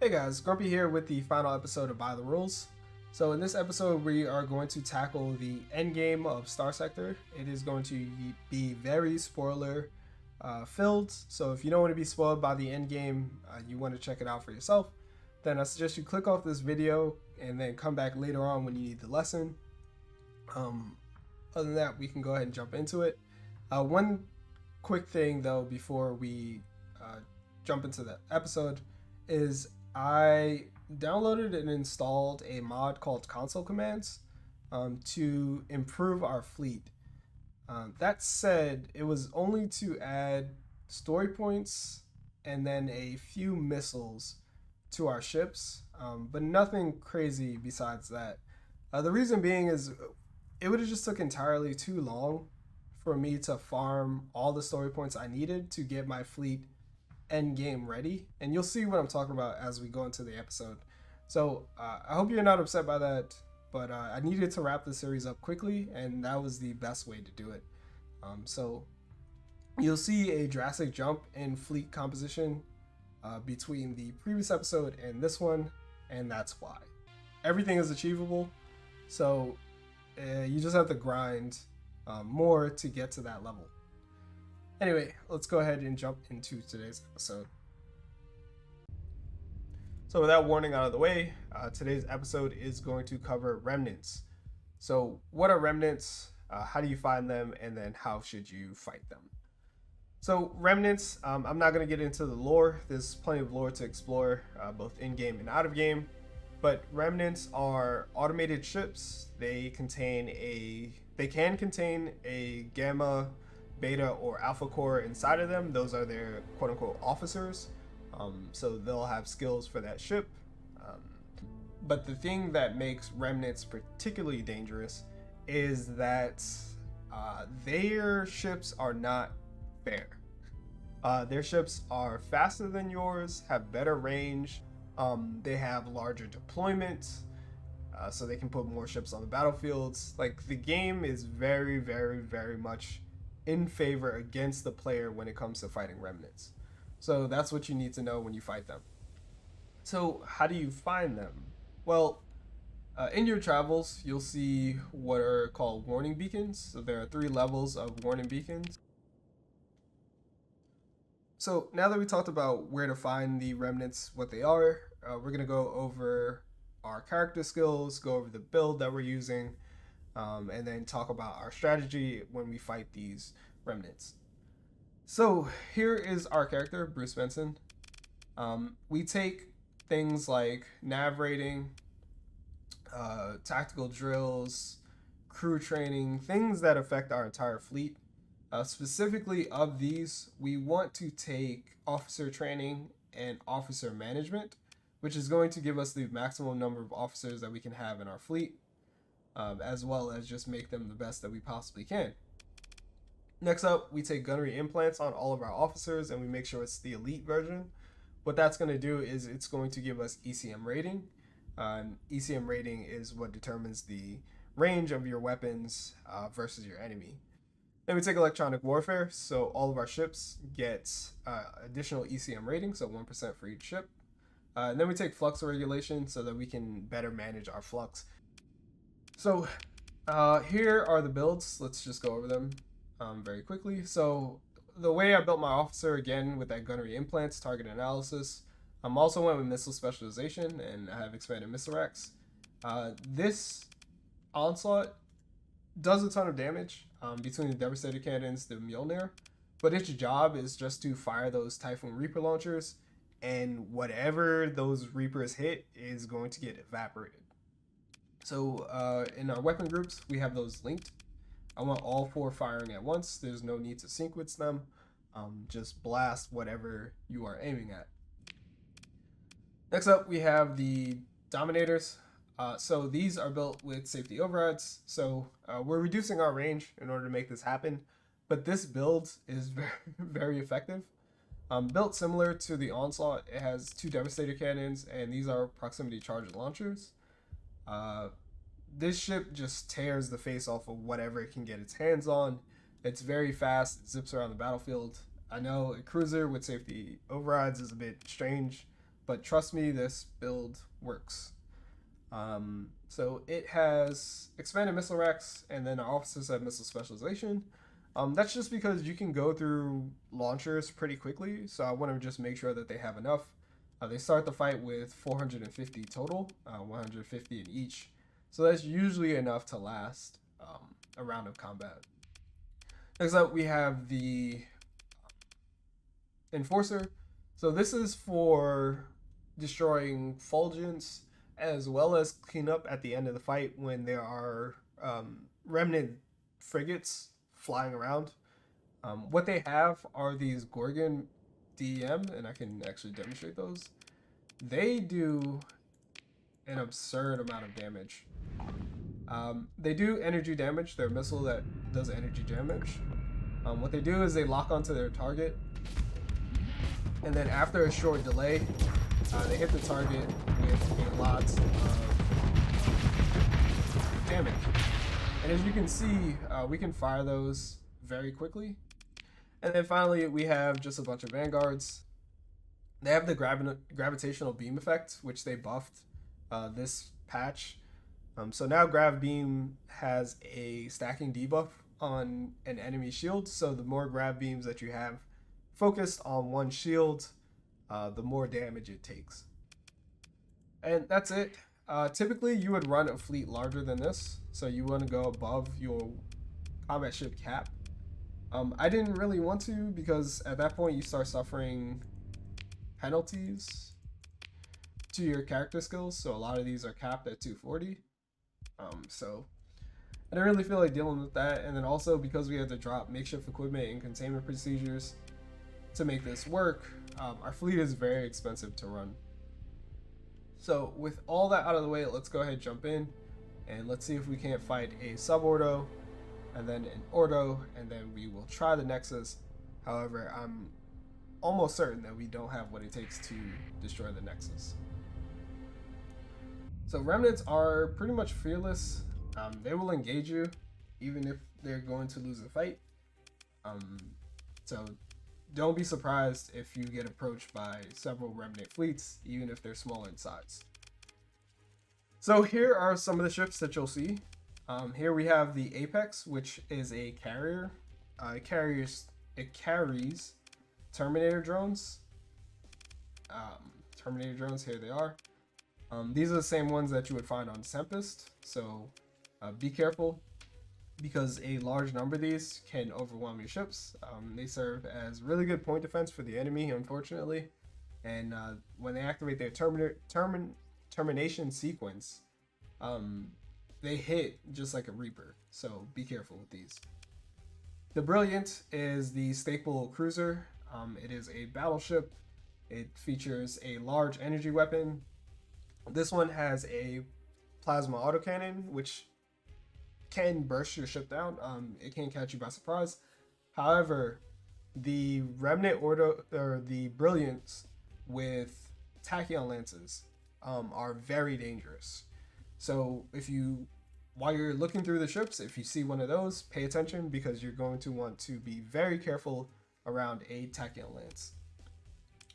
Hey guys, Grumpy here with the final episode of By the Rules. So in this episode, we are going to tackle the end game of Star Sector. It is going to be very spoiler filled. So if you don't want to be spoiled by the end game, you want to check it out for yourself, then I suggest you click off this video and then come back later on when you need the lesson. Other than that, we can go ahead and jump into it. One quick thing though before we jump into the episode is I downloaded and installed a mod called Console Commands to improve our fleet. That said, it was only to add story points and then a few missiles to our ships, but nothing crazy besides that. The reason being is it would have just took entirely too long for me to farm all the story points I needed to get my fleet end game ready, and you'll see what I'm talking about as we go into the episode. So I hope you're not upset by that, but I needed to wrap the series up quickly, and that was the best way to do it. So you'll see a drastic jump in fleet composition between the previous episode and this one, and that's why. Everything is achievable, so you just have to grind more to get to that level. Anyway, let's go ahead and jump into today's episode. So with that warning out of the way, today's episode is going to cover remnants. So what are remnants? How do you find them? And then how should you fight them? So remnants, I'm not going to get into the lore. There's plenty of lore to explore, both in-game and out-of-game. But remnants are automated ships. They can contain a gamma, beta, or alpha core inside of them. Those are their quote-unquote officers, so they'll have skills for that ship. But the thing that makes remnants particularly dangerous is that their ships are not fair. Their ships are faster than yours, have better range, they have larger deployments, so they can put more ships on the battlefields. Like, the game is very, very, very much in favor against the player when it comes to fighting remnants. So that's what you need to know when you fight them. So how do you find them? Well, in your travels, you'll see what are called warning beacons. So there are 3 levels of warning beacons. So now that we talked about where to find the remnants, what they are, we're going to go over our character skills, go over the build that we're using, and then talk about our strategy when we fight these remnants. So here is our character, Bruce Benson. We take things like nav rating, tactical drills, crew training, things that affect our entire fleet. Specifically of these, we want to take officer training and officer management, which is going to give us the maximum number of officers that we can have in our fleet, as well as just make them the best that we possibly can. Next up, we take gunnery implants on all of our officers, and we make sure it's the elite version. What that's going to do is it's going to give us ECM rating. ECM rating is what determines the range of your weapons versus your enemy. Then we take electronic warfare, so all of our ships get additional ECM rating, so 1% for each ship. And then we take flux regulation so that we can better manage our flux. So here are the builds. Let's just go over them very quickly. So the way I built my officer, again, with that gunnery implants, target analysis. I'm also went with missile specialization, and I have expanded missile racks. This onslaught does a ton of damage between the Devastator cannons, the Mjolnir, but its job is just to fire those Typhoon Reaper launchers, and whatever those Reapers hit is going to get evaporated. So in our weapon groups, we have those linked. I want all 4 firing at once. There's no need to sequence them. Just blast whatever you are aiming at. Next up, we have the Dominators. So these are built with safety overrides. So we're reducing our range in order to make this happen, but this build is very, very effective. Built similar to the Onslaught, it has 2 Devastator cannons, and these are proximity charge launchers. This ship just tears the face off of whatever it can get its hands on. It's very fast, it zips around the battlefield. I know a cruiser with safety overrides is a bit strange, but trust me, this build works. So it has expanded missile racks, and then our officers have missile specialization. That's just because you can go through launchers pretty quickly, so I want to just make sure that they have enough. They start the fight with 450 total, 150 in each, so that's usually enough to last a round of combat. Next up, we have the Enforcer. So this is for destroying Fulgents as well as cleanup at the end of the fight when there are remnant frigates flying around. What they have are these Gorgon DEM, and I can actually demonstrate those. They do an absurd amount of damage. They do energy damage. They're a missile that does energy damage. What they do is they lock onto their target, and then after a short delay, they hit the target with a lot of damage. And as you can see, we can fire those very quickly. And then finally, we have just a bunch of vanguards. They have the gravitational beam effect, which they buffed this patch. So now Grav Beam has a stacking debuff on an enemy shield. So the more Grav Beams that you have focused on one shield, the more damage it takes. And that's it. Typically, you would run a fleet larger than this, so you want to go above your combat ship cap. I didn't really want to, because at that point you start suffering penalties to your character skills, so a lot of these are capped at 240. So I didn't really feel like dealing with that, and then also because we had to drop makeshift equipment and containment procedures to make this work, our fleet is very expensive to run. So with all that out of the way, let's go ahead and jump in, and let's see if we can't fight a sub-ordo, and then an ordo, and then we will try the Nexus. However, I'm almost certain that we don't have what it takes to destroy the Nexus. So remnants are pretty much fearless. They will engage you even if they're going to lose the fight. So don't be surprised if you get approached by several remnant fleets, even if they're smaller in size. So here are some of the ships that you'll see. Here we have the Apex, which is a carrier. It carries Terminator drones. Here they are. These are the same ones that you would find on Tempest, so be careful, because a large number of these can overwhelm your ships. They serve as really good point defense for the enemy, unfortunately, and when they activate their termination sequence, they hit just like a Reaper, so be careful with these. The Brilliant is the staple cruiser. It is a battleship. It features a large energy weapon. This one has a plasma autocannon, which can burst your ship down. It can catch you by surprise. However, the Remnant Ordo, or the Brilliants with Tachyon Lances, are very dangerous. So while you're looking through the ships, if you see one of those, pay attention, because you're going to want to be very careful around a Tachyon Lance.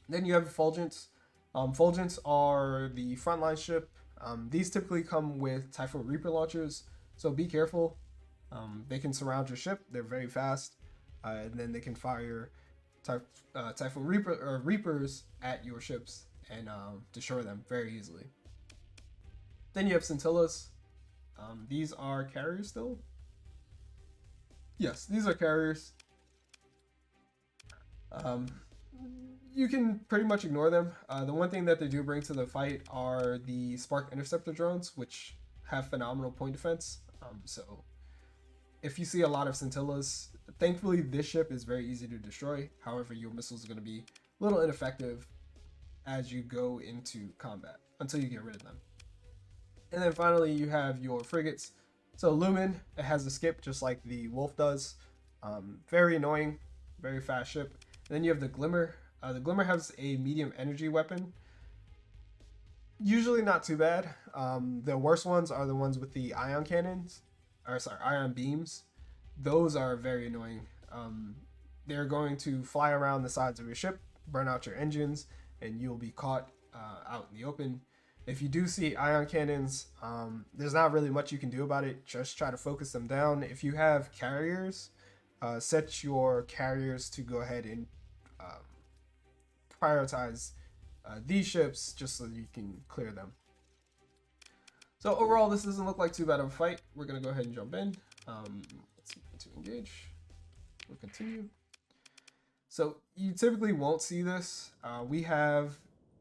Then you have Fulgents. Fulgents are the frontline ship. These typically come with Typhoon Reaper launchers, so be careful. They can surround your ship. They're very fast, and then they can fire Typhoon Reapers at your ships and destroy them very easily. Then you have Scintillas. These are carriers still. Yes, these are carriers. You can pretty much ignore them. The one thing that they do bring to the fight are the Spark Interceptor drones, which have phenomenal point defense. So if you see a lot of Scintillas, thankfully this ship is very easy to destroy. However, your missiles are going to be a little ineffective as you go into combat until you get rid of them. And then finally you have your frigates. So Lumen, it has a skip just like the Wolf does. Very annoying, very fast ship. And then you have the Glimmer. The Glimmer has a medium energy weapon. Usually not too bad. The worst ones are the ones with the ion cannons, ion beams. Those are very annoying. They're going to fly around the sides of your ship, burn out your engines, and you'll be caught out in the open. If you do see ion cannons, there's not really much you can do about it. Just try to focus them down. If you have carriers, set your carriers to go ahead and prioritize these ships just so that you can clear them. So overall, this doesn't look like too bad of a fight. We're going to go ahead and jump in. Let's see, to engage. We'll continue. So you typically won't see this. We have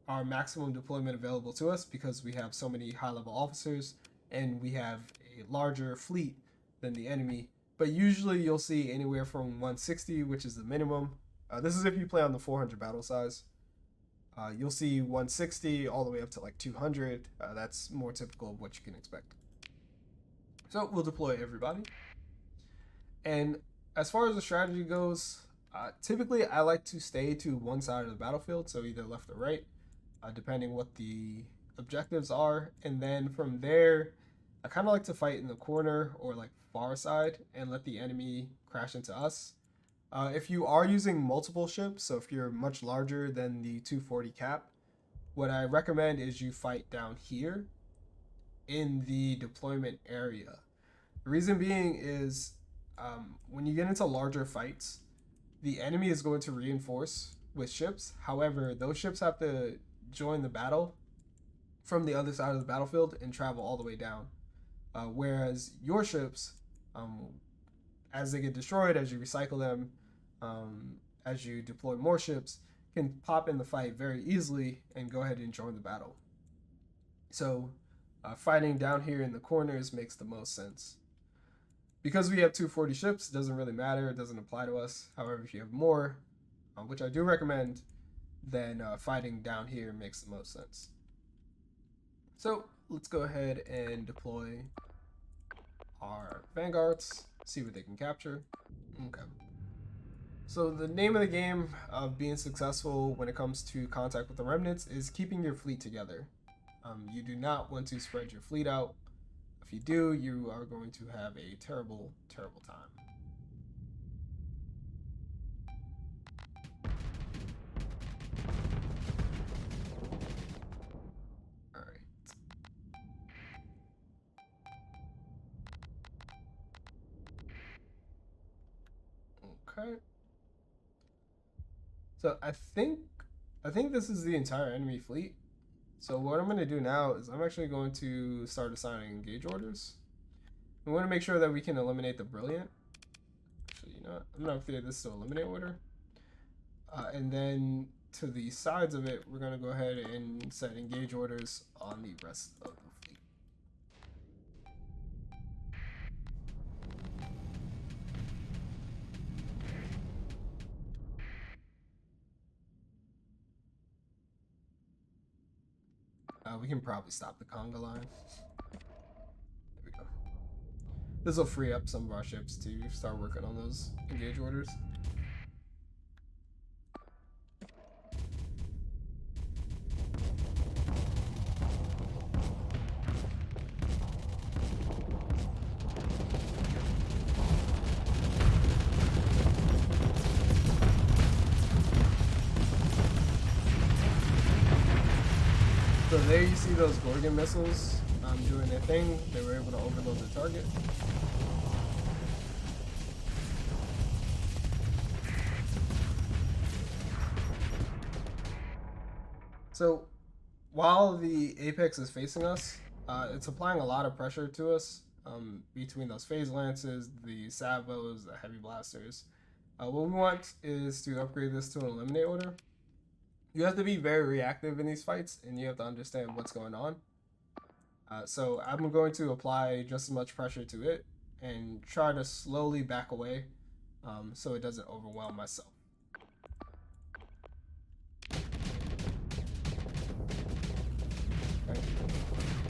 our maximum deployment available to us because we have so many high-level officers and we have a larger fleet than the enemy. But usually you'll see anywhere from 160, which is the minimum. This is if you play on the 400 battle size. You'll see 160 all the way up to like 200. That's more typical of what you can expect. So we'll deploy everybody. And as far as the strategy goes, typically I like to stay to one side of the battlefield, so either left or right, depending what the objectives are. And then from there, I kind of like to fight in the corner or like far side and let the enemy crash into us. If you are using multiple ships, so if you're much larger than the 240 cap, what I recommend is you fight down here in the deployment area. The reason being is when you get into larger fights, the enemy is going to reinforce with ships. However, those ships have to join the battle from the other side of the battlefield and travel all the way down. Whereas your ships, as they get destroyed, as you recycle them, as you deploy more ships, can pop in the fight very easily and go ahead and join the battle. So fighting down here in the corners makes the most sense. Because we have 240 ships, it doesn't really matter, it doesn't apply to us. However, if you have more, which I do recommend, then fighting down here makes the most sense. So let's go ahead and deploy our vanguards, see what they can capture. Okay. So the name of the game of being successful when it comes to contact with the remnants is keeping your fleet together. You do not want to spread your fleet out. If you do, you are going to have a terrible, terrible time. All right. Okay. So I think this is the entire enemy fleet. So what I'm going to do now is I'm actually going to start assigning engage orders. We want to make sure that we can eliminate the brilliant. Actually, you know what? I'm going to update this to eliminate order. And then to the sides of it, we're going to go ahead and set engage orders on the rest of the fleet. We can probably stop the conga line. There we go. This will free up some of our ships to start working on those engage orders. So there you see those Gorgon missiles doing their thing. They were able to overload the target. So while the Apex is facing us, it's applying a lot of pressure to us between those phase lances, the salvos, the heavy blasters. What we want is to upgrade this to an eliminate order. You have to be very reactive in these fights, and you have to understand what's going on. So I'm going to apply just as much pressure to it and try to slowly back away so it doesn't overwhelm myself. Okay.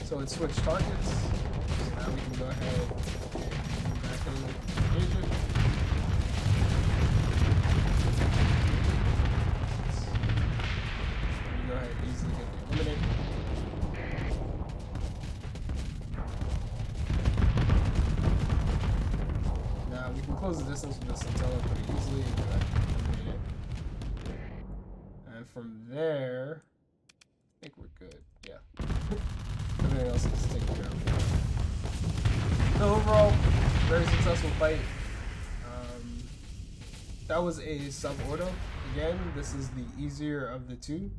So it switched targets. So now we can go ahead and back and engage it. Go ahead and easily get the eliminate. Now we can close the distance with this Centella pretty easily and go ahead and eliminate it. And from there, I think we're good. Yeah. Everything else is taken care of. So overall, very successful fight. That was a sub-ordo. Again, this is the easier of the two.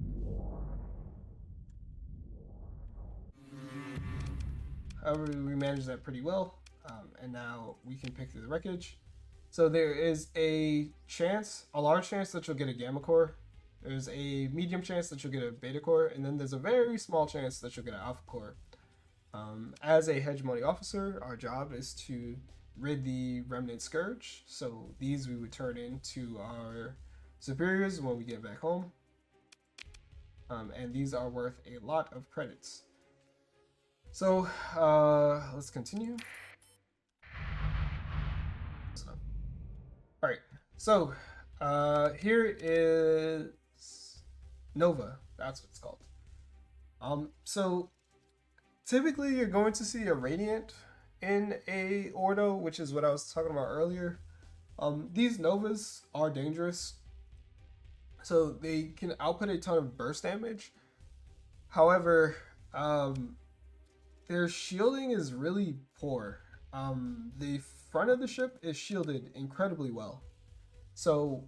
However, we managed that pretty well. And now we can pick through the wreckage. So there is a large chance that you'll get a gamma core. There's a medium chance that you'll get a beta core. And then there's a very small chance that you'll get an alpha core. As a Hegemony officer, our job is to rid the Remnant Scourge. So these we would turn into our superiors when we get back home. And these are worth a lot of credits. So let's continue. All right, so here is Nova. That's what it's called. So typically you're going to see a Radiant in a Ordo, which is what I was talking about earlier. These Novas are dangerous. So they can output a ton of burst damage. However, their shielding is really poor. The front of the ship is shielded incredibly well. So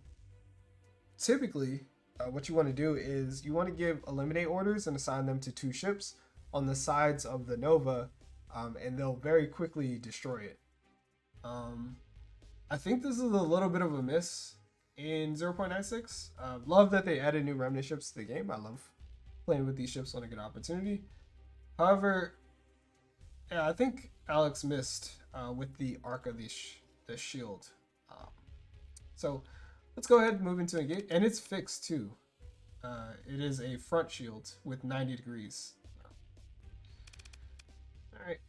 typically, what you want to do is you want to give eliminate orders and assign them to 2 ships on the sides of the Nova, and they'll very quickly destroy it. I think this is a little bit of a miss in 0.96. Love that they added new remnant ships to the game. I love playing with these ships when I get an opportunity. However, yeah, I think Alex missed with the arc of the shield. So let's go ahead and move into engage. And it's fixed too. It is a front shield with 90 degrees. All right.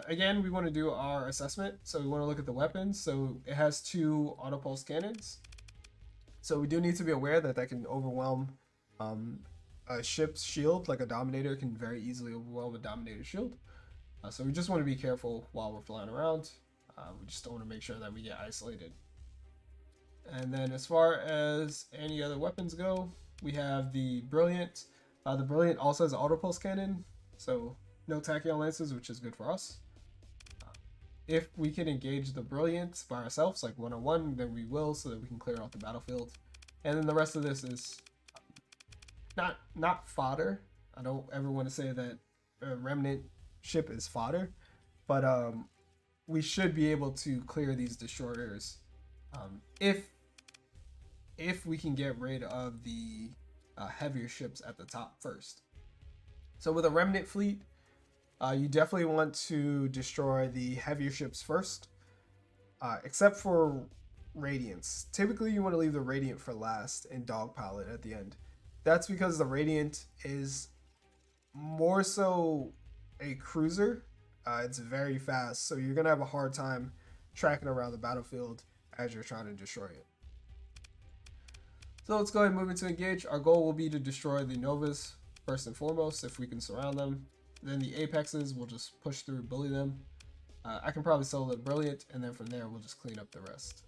Again, we want to do our assessment. So we want to look at the weapons. So it has 2 auto pulse cannons. So we do need to be aware that that can overwhelm a ship's shield. Like a Dominator can very easily overwhelm a Dominator shield. So we just want to be careful while we're flying around. We just don't want to make sure that we get isolated. And then as far as any other weapons go, we have the Brilliant. The Brilliant also has an auto pulse cannon, so no tachyon lances, which is good for us. If we can engage the Brilliant by ourselves, like one-on-one, then we will, so that we can clear off the battlefield. And then the rest of this is not fodder. I don't ever want to say that a Remnant ship is fodder, but we should be able to clear these destroyers if we can get rid of the heavier ships at the top first. So with a Remnant fleet, you definitely want to destroy the heavier ships first, except for Radiants. Typically you want to leave the Radiant for last and dogpile it at the end. That's because the Radiant is more so a cruiser. It's very fast, so you're gonna have a hard time tracking around the battlefield as you're trying to destroy it. So let's go ahead and move into engage. Our goal will be to destroy the Novas first and foremost. If we can surround them, then the Apexes will just push through, bully them. I can probably solo the Brilliant, and then from there we'll just clean up the rest.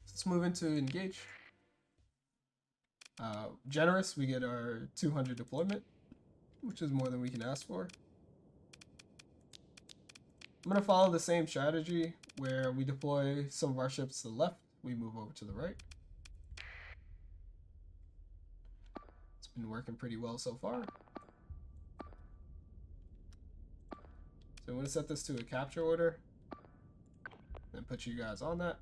Let's move into engage. Generous, we get our 200 deployment, which is more than we can ask for. I'm going to follow the same strategy where we deploy some of our ships to the left, we move over to the right. It's been working pretty well so far. So I'm going to set this to a capture order, then put you guys on that.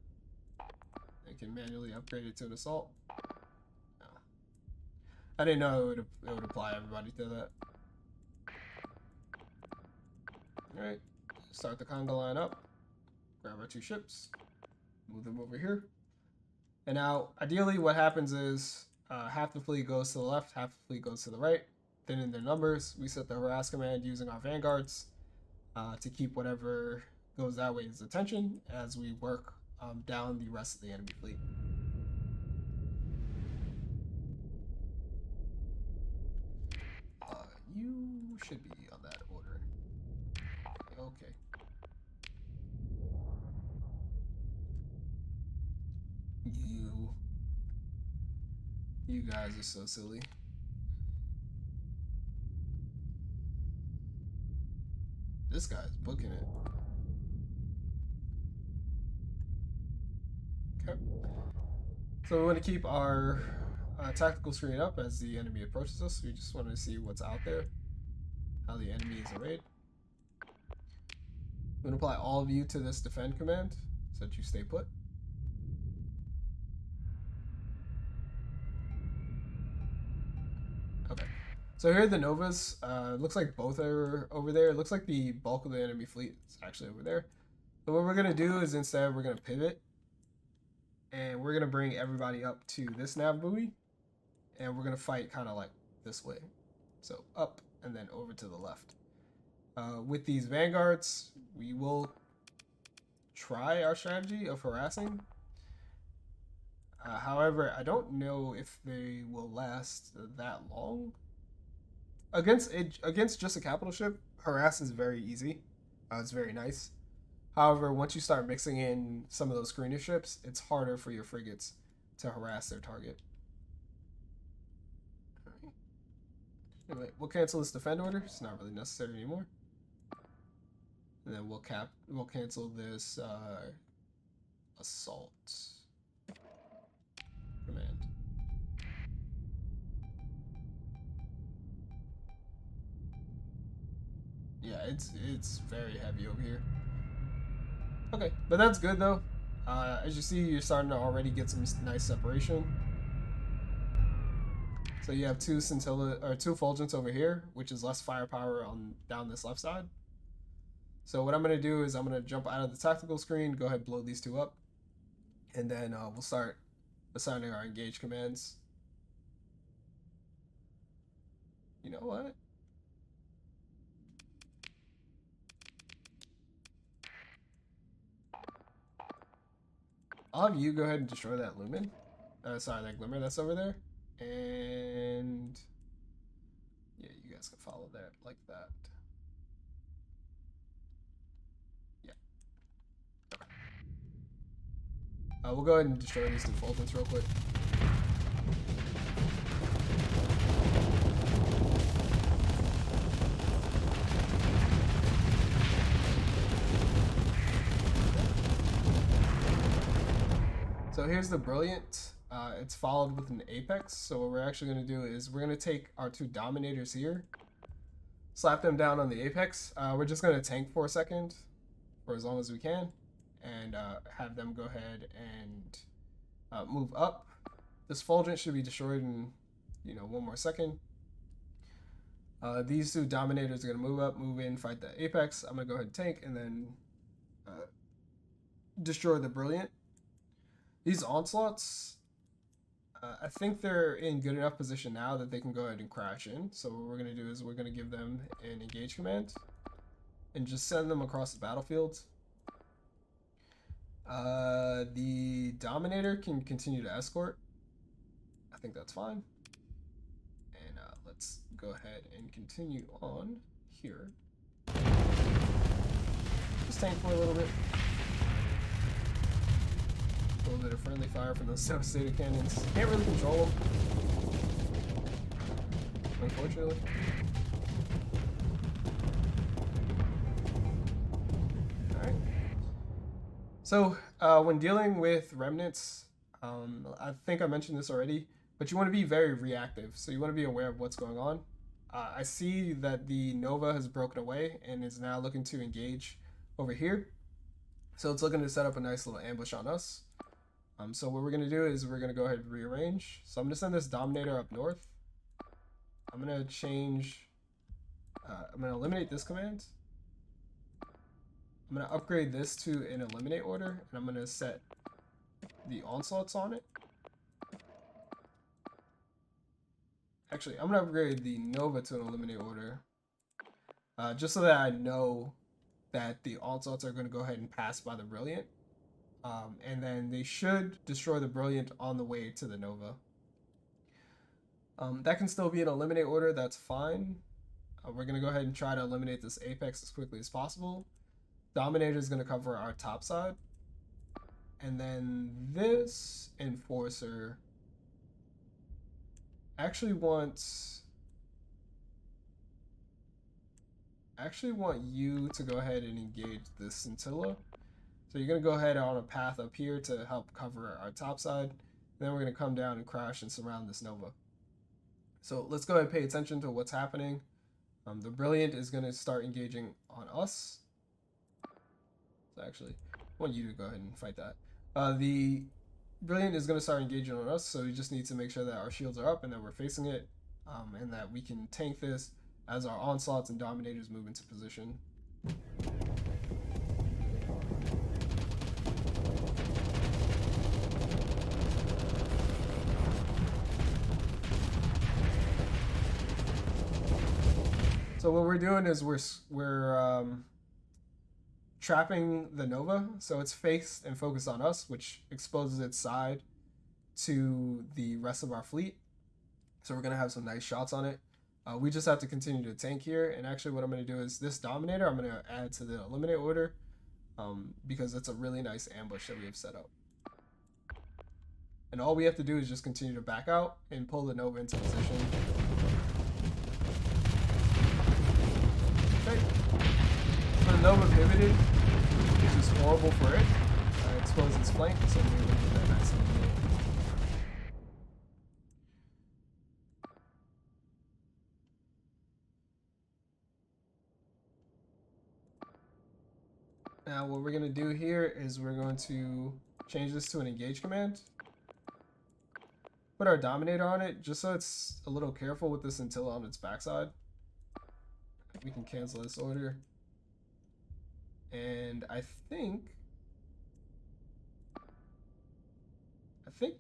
I can manually upgrade it to an assault. No. I didn't know it would apply everybody to that. Alright, start the conga line up, grab our 2 ships, move them over here. And now, ideally what happens is half the fleet goes to the left, half the fleet goes to the right. Then in their numbers, we set the harass command using our vanguards to keep whatever goes that way as attention as we work down the rest of the enemy fleet. You should be on that order. Okay. You guys are so silly. This guy's booking it. Okay. So we want to keep our tactical screen up as the enemy approaches us. We just want to see what's out there, how the enemy is arrayed. I'm going to apply all of you to this defend command so that you stay put. Okay. So here are the Novas. Looks like both are over there. It looks like the bulk of the enemy fleet is actually over there. So what we're going to do is instead we're going to pivot. And we're going to bring everybody up to this nav buoy. And we're going to fight kind of like this way. So up and then over to the left. With these vanguards, we will try our strategy of harassing. However, I don't know if they will last that long. Against just a capital ship, harass is very easy. It's very nice. However, once you start mixing in some of those screener ships, it's harder for your frigates to harass their target. Right. Anyway, we'll cancel this defend order. It's not really necessary anymore. And then we'll cancel this assault command. Yeah, it's very heavy over here. Okay, but that's good though. As you see, you're starting to already get some nice separation. So you have two Fulgents over here, which is less firepower on down this left side. So what I'm going to do is I'm going to jump out of the tactical screen, go ahead and blow these two up, and then we'll start assigning our engage commands. You know what? I'll have you go ahead and destroy that lumen. Sorry, that glimmer that's over there. And yeah, you guys can follow that like that. Yeah. Okay. We'll go ahead and destroy these two Fulgents real quick. So here's the Brilliant. It's followed with an Apex. So what we're actually going to do is we're going to take our two Dominators here, slap them down on the Apex. We're just going to tank for a second, for as long as we can, and have them go ahead and move up. This Fulgent should be destroyed in, one more second. These two Dominators are going to move up, move in, fight the Apex. I'm going to go ahead and tank, and then destroy the Brilliant. These Onslaughts, I think they're in good enough position now that they can go ahead and crash in. So what we're going to do is we're going to give them an engage command and just send them across the battlefield. The Dominator can continue to escort. I think that's fine. And let's go ahead and continue on here. Just tank for a little bit. A little bit of friendly fire from those devastated cannons. Can't really control them, unfortunately. Alright. So, when dealing with remnants, I think I mentioned this already, but you want to be very reactive. So you want to be aware of what's going on. I see that the Nova has broken away and is now looking to engage over here. So it's looking to set up a nice little ambush on us. So what we're going to do is we're going to go ahead and rearrange. So I'm going to send this Dominator up north. I'm going to change, I'm going to eliminate this command. I'm going to upgrade this to an eliminate order, and I'm going to set the Onslaughts on it. Actually, I'm going to upgrade the Nova to an eliminate order, just so that I know that the Onslaughts are going to go ahead and pass by the Brilliant. And then they should destroy the Brilliant on the way to the Nova. That can still be an eliminate order, that's fine. We're going to go ahead and try to eliminate this Apex as quickly as possible. Dominator is going to cover our top side. And then this Enforcer actually wants I actually want you to go ahead and engage this scintilla. So you're going to go ahead on a path up here to help cover our top side. Then we're going to come down and crash and surround this nova. So let's go ahead and pay attention to what's happening. The Brilliant is going to start engaging on us. So actually, I want you to go ahead and fight that. The Brilliant is going to start engaging on us, so we just need to make sure that our shields are up and that we're facing it, and that we can tank this as our onslaughts and dominators move into position. So what we're doing is we're trapping the nova, so it's faced and focused on us, which exposes its side to the rest of our fleet. So we're gonna have some nice shots on it. We just have to continue to tank here, and actually what I'm gonna do is this dominator I'm gonna add to the eliminate order, because it's a really nice ambush that we have set up. And all we have to do is just continue to back out and pull the nova into position. Okay. So the nova pivoted, which is horrible for it. Exposed its flank, so we're able to get that nice eliminate. Now what we're going to do here is we're going to change this to an engage command. Put our dominator on it just so it's a little careful with the scintilla on its backside. We can cancel this order. And I think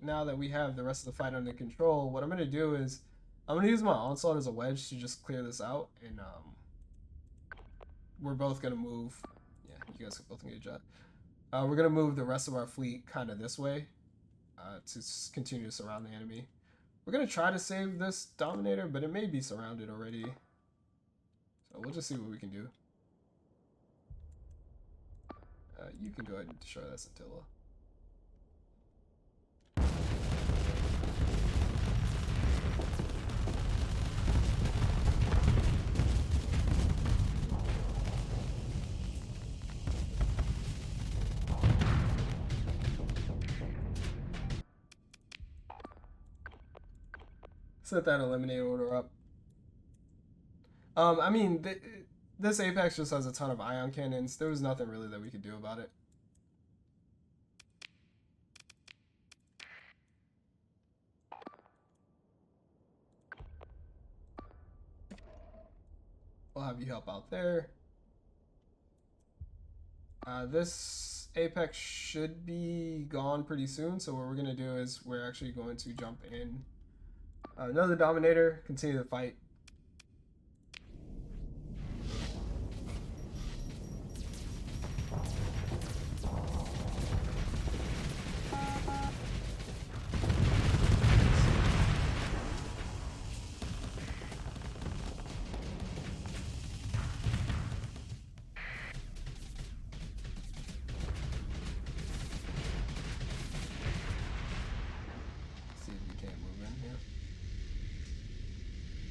now that we have the rest of the fight under control, what I'm going to do is I'm going to use my onslaught as a wedge to just clear this out, and we're both going to move. Yeah, you guys can both engage that. We're going to move the rest of our fleet kind of this way to continue to surround the enemy. We're going to try to save this dominator, but it may be surrounded already. So we'll just see what we can do. You can go ahead and destroy that scintilla. Set that eliminate order up. I mean, this Apex just has a ton of ion cannons. There was nothing really that we could do about it. We'll have you help out there. This Apex should be gone pretty soon, so what we're going to do is we're actually going to jump in another dominator, continue the fight.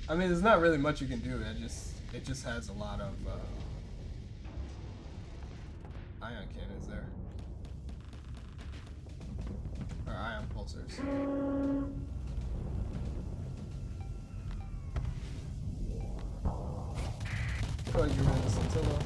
I mean, there's not really much you can do. It just has a lot of ion cannons there, or ion pulsers. Go ahead and get rid of the scintilla.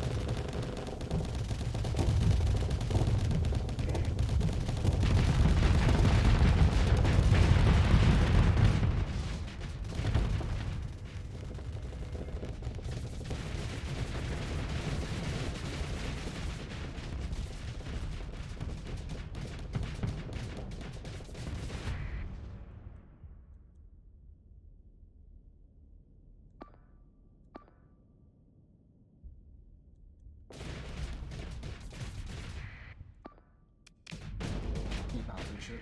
Shit.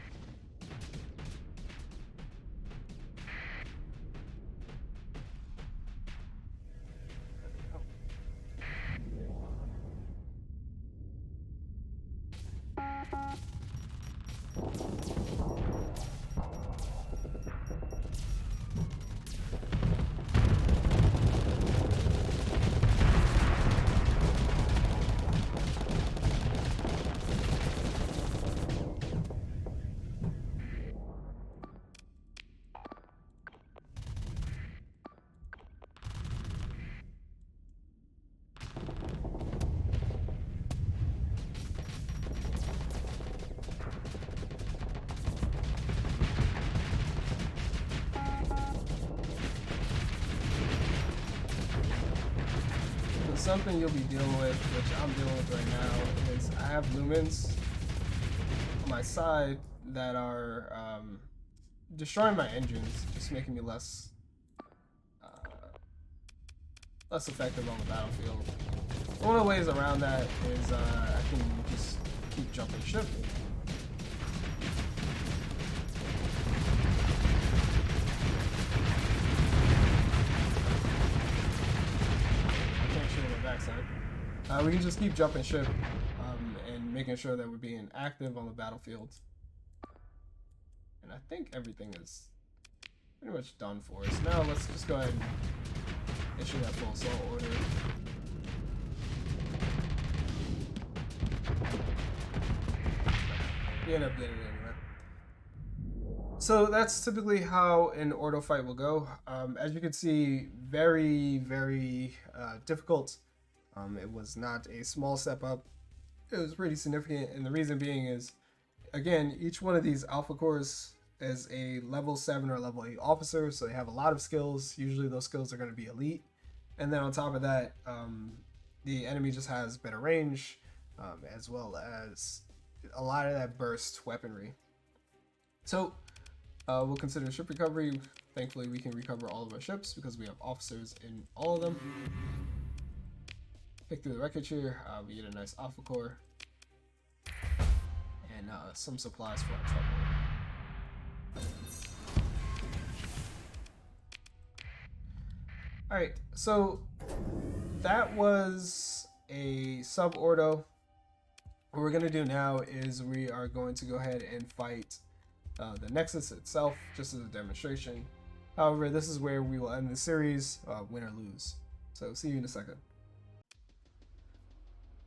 something you'll be dealing with, which I'm dealing with right now, is I have lumens on my side that are destroying my engines, just making me less effective on the battlefield. One of the ways around that is I can just keep jumping ship. I can't shoot on the backside. We can just keep jumping ship and making sure that we're being active on the battlefield. And I think everything is pretty much done for us. Now let's just go ahead and issue that full assault order. We end up getting it anyway. So that's typically how an ordo fight will go. As you can see, very, very difficult. It was not a small step up. It was pretty significant, and the reason being is, again, each one of these alpha cores is a level 7 or level 8 officer, so they have a lot of skills. Usually those skills are going to be elite. And then on top of that, the enemy just has better range, as well as a lot of that burst weaponry. So we'll consider ship recovery. Thankfully, we can recover all of our ships because we have officers in all of them. Pick through the wreckage here. We get a nice alpha core and some supplies for our trouble. Alright, so that was a sub-ordo. What we're going to do now is we are going to go ahead and fight the Nexus itself, just as a demonstration. However, this is where we will end the series, win or lose. So see you in a second.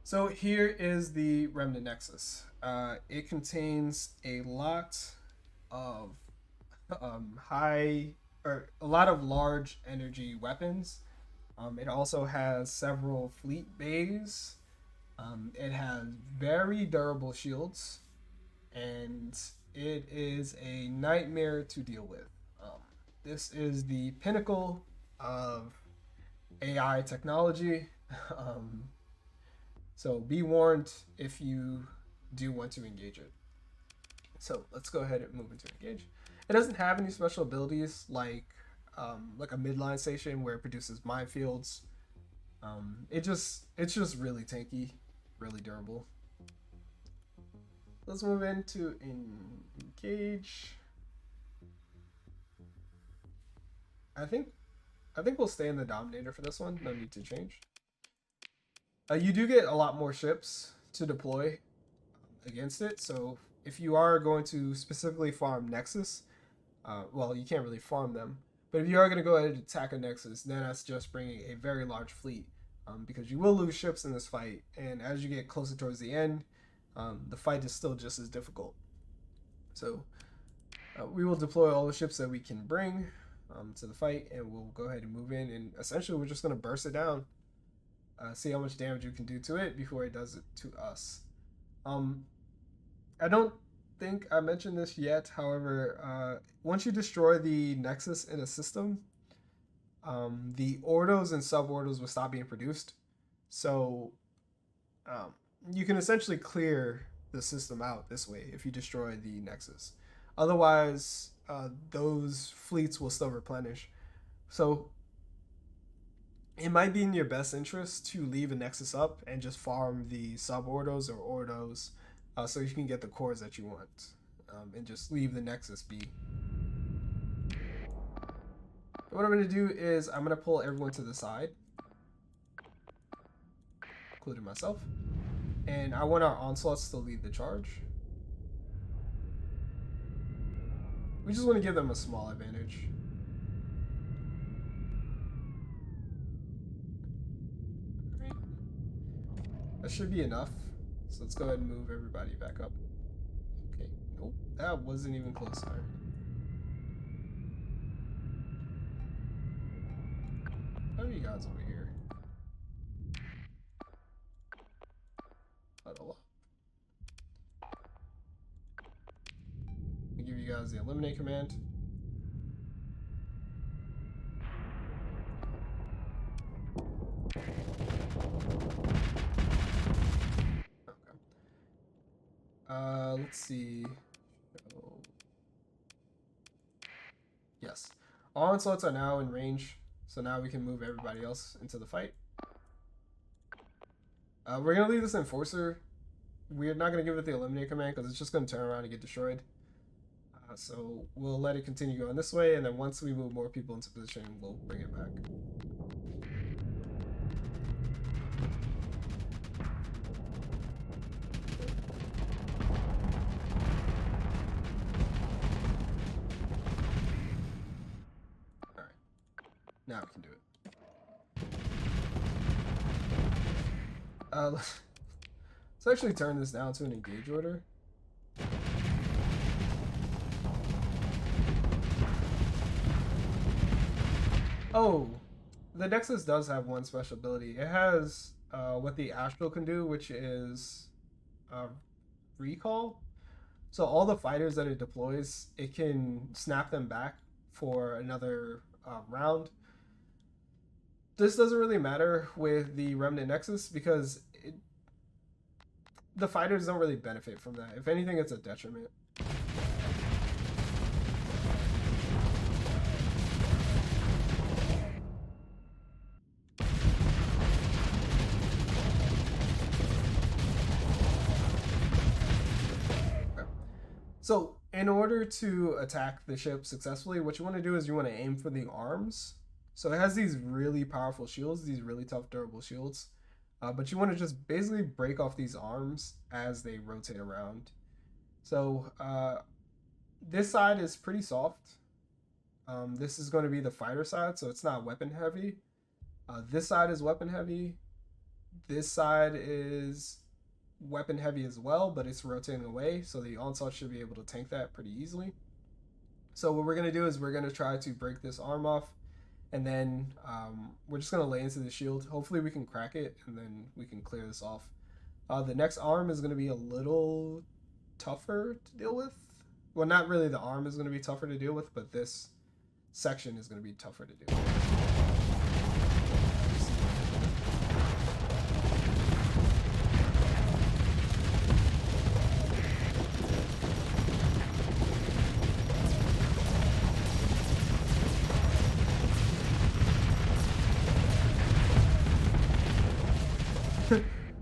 So here is the Remnant Nexus. It contains a lot of a lot of large energy weapons. It also has several fleet bays. It has very durable shields, and it is a nightmare to deal with. This is the pinnacle of AI technology. So be warned if you do want to engage it. So let's go ahead and move into engage. It doesn't have any special abilities like a midline station where it produces minefields. It's just really tanky, really durable. Let's move into engage. I think we'll stay in the Dominator for this one. No need to change. You do get a lot more ships to deploy against it. So if you are going to specifically farm Nexus, well, you can't really farm them. But if you are going to go ahead and attack a Nexus, then that's just bringing a very large fleet. Because you will lose ships in this fight. And as you get closer towards the end, the fight is still just as difficult. So we will deploy all the ships that we can bring to the fight. And we'll go ahead and move in. And essentially, we're just going to burst it down. See how much damage you can do to it before it does it to us. I don't think I mentioned this yet. However, once you destroy the Nexus in a system, the ordos and sub-ordos will stop being produced. So you can essentially clear the system out this way if you destroy the Nexus. Otherwise, those fleets will still replenish. So it might be in your best interest to leave a Nexus up and just farm the sub-ordos or ordos so you can get the cores that you want, and just leave the Nexus be. What I'm going to do is I'm going to pull everyone to the side, including myself, and I want our onslaughts to lead the charge. We just want to give them a small advantage. Right. That should be enough. So let's go ahead and move everybody back up. Okay, nope, that wasn't even close there. How are you guys over here? Huddle up. I'll give you guys the eliminate command. Let's see. Oh. Yes. All onslaughts are now in range, so now we can move everybody else into the fight. We're gonna leave this enforcer. We're not gonna give it the eliminate command because it's just gonna turn around and get destroyed. So we'll let it continue going this way, and then once we move more people into position, we'll bring it back. Alright. Now we can do it. Let's actually turn this down to an engage order. Oh, the Nexus does have one special ability. It has what the Astral can do, which is recall. So all the fighters that it deploys, it can snap them back for another round. This doesn't really matter with the Remnant Nexus because the fighters don't really benefit from that. If anything, it's a detriment. So in order to attack the ship successfully, what you want to do is you want to aim for the arms. So it has these really powerful shields, these really tough durable shields. But you want to just basically break off these arms as they rotate around. So this side is pretty soft. This is going to be the fighter side, so it's not weapon heavy. This side is weapon heavy. This side is weapon heavy as well, but it's rotating away, so the onslaught should be able to tank that pretty easily. So what we're going to do is we're going to try to break this arm off, and then we're just going to lay into the shield. Hopefully we can crack it, and then we can clear this off. The next arm is going to be a little tougher to deal with. Well, not really the arm is going to be tougher to deal with, but this section is going to be tougher to deal with.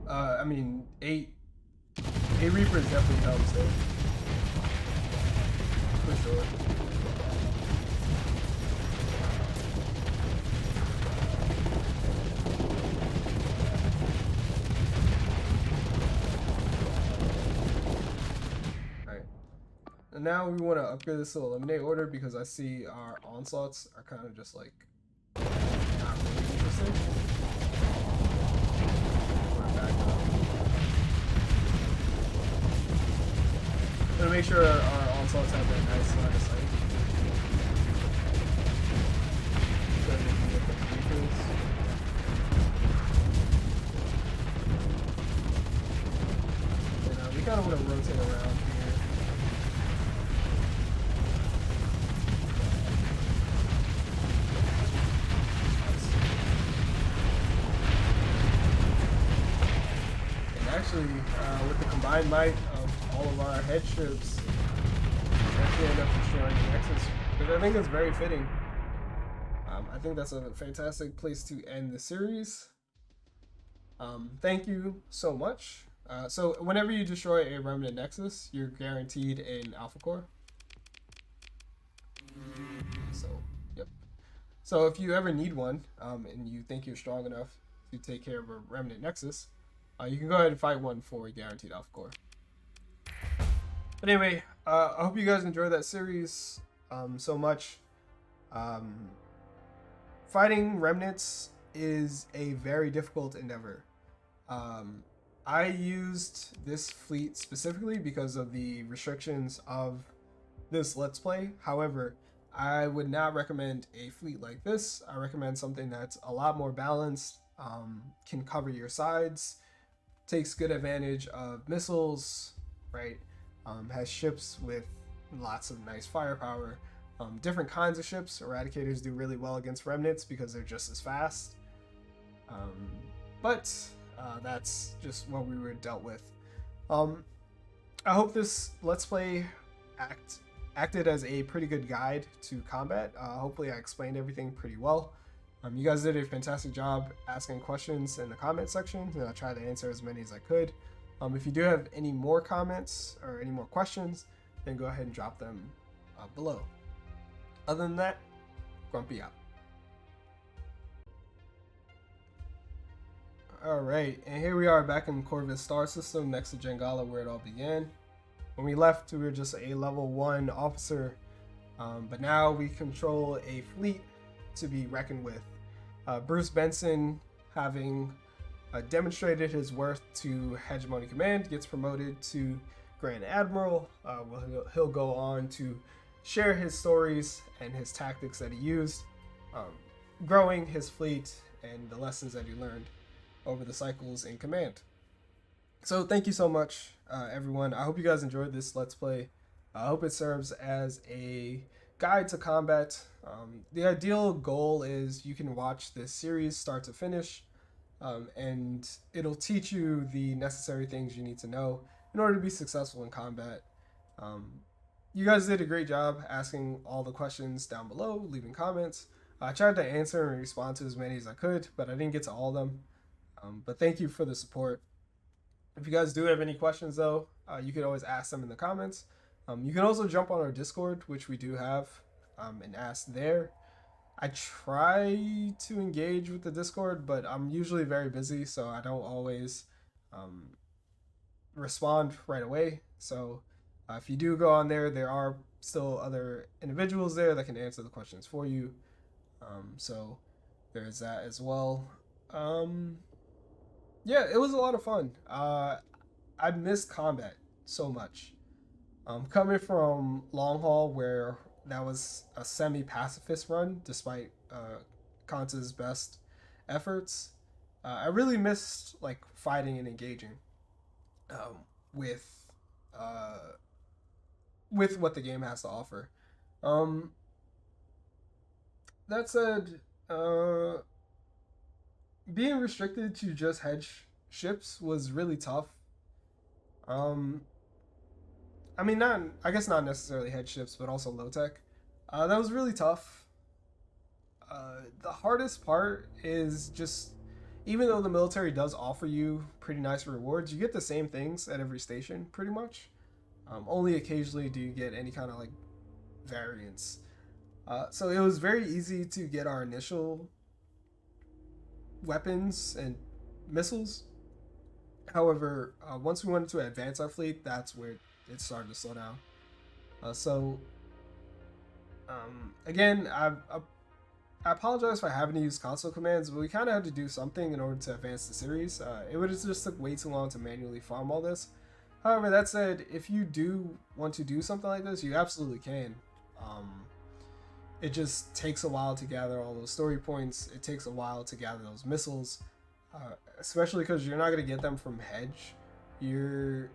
I mean, eight Reapers definitely helps though. For sure. Alright. And now we want to upgrade this to eliminate order because I see our onslaughts are kind of just like not really interesting. I'm gonna make sure our onslaughts have that nice line of sight. So that they can get the creepers. And we kind of want to rotate around here. And actually, with the combined might all of our head strips actually end up destroying the Nexus, which I think is very fitting. I think that's a fantastic place to end the series. Thank you so much. So whenever you destroy a Remnant Nexus, you're guaranteed an Alpha Core. So, yep. So if you ever need one, and you think you're strong enough to take care of a Remnant Nexus, you can go ahead and fight one for a guaranteed Alpha Core. But anyway, I hope you guys enjoyed that series so much. Fighting remnants is a very difficult endeavor. I used this fleet specifically because of the restrictions of this Let's Play. However, I would not recommend a fleet like this. I recommend something that's a lot more balanced, can cover your sides, takes good advantage of missiles, right? Has ships with lots of nice firepower, different kinds of ships. Eradicators do really well against remnants because they're just as fast. But that's just what we were dealt with. I hope this Let's Play acted as a pretty good guide to combat. Hopefully I explained everything pretty well. You guys did a fantastic job asking questions in the comment section, and I tried to answer as many as I could. If you do have any more comments or any more questions, then go ahead and drop them below. Other than that, Grumpy out. Alright, and here we are back in Corvus Star System next to Jengala, where it all began. When we left, we were just a level 1 officer, but now we control a fleet to be reckoned with. Bruce Benson, having demonstrated his worth to Hegemony Command, gets promoted to Grand Admiral. He'll go on to share his stories and his tactics that he used, growing his fleet and the lessons that he learned over the cycles in command. So thank you so much, everyone. I hope you guys enjoyed this Let's Play. I hope it serves as a guide to combat. The ideal goal is you can watch this series start to finish, and it'll teach you the necessary things you need to know in order to be successful in combat. You guys did a great job asking all the questions down below, leaving comments. I tried to answer and respond to as many as I could, but I didn't get to all of them. But thank you for the support. If you guys do have any questions, though, you can always ask them in the comments. You can also jump on our Discord, which we do have, and ask there. I try to engage with the Discord, but I'm usually very busy, so I don't always respond right away. So if you do go on there, there are still other individuals there that can answer the questions for you. So there's that as well. Yeah, it was a lot of fun. I missed combat so much. Coming from Long Haul, where that was a semi-pacifist run, despite Kanta's best efforts, I really missed like fighting and engaging with what the game has to offer. That said, being restricted to just hedge ships was really tough. I mean, I guess not necessarily hedge ships, but also low tech. That was really tough. The hardest part is just, even though the military does offer you pretty nice rewards, you get the same things at every station, pretty much. Only occasionally do you get any kind of like variance. So it was very easy to get our initial weapons and missiles. However, once we wanted to advance our fleet, that's where it started to slow down. Again, I apologize for having to use console commands, but we kind of had to do something in order to advance the series. It would have just took way too long to manually farm all this. However, that said, if you do want to do something like this, you absolutely can. It just takes a while to gather all those story points. It takes a while to gather those missiles, especially because you're not going to get them from Hedge. You're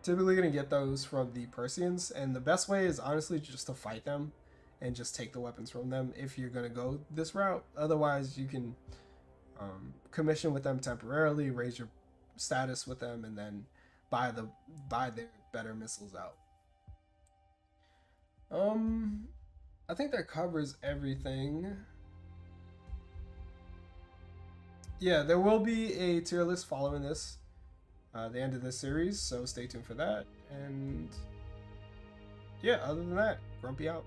typically going to get those from the Persians, and the best way is honestly just to fight them and just take the weapons from them if you're going to go this route. Otherwise, you can commission with them temporarily, raise your status with them, and then buy their better missiles out. I think that covers everything. Yeah, there will be a tier list following this, the end of this series, so stay tuned for that. And yeah, other than that, Grumpy out.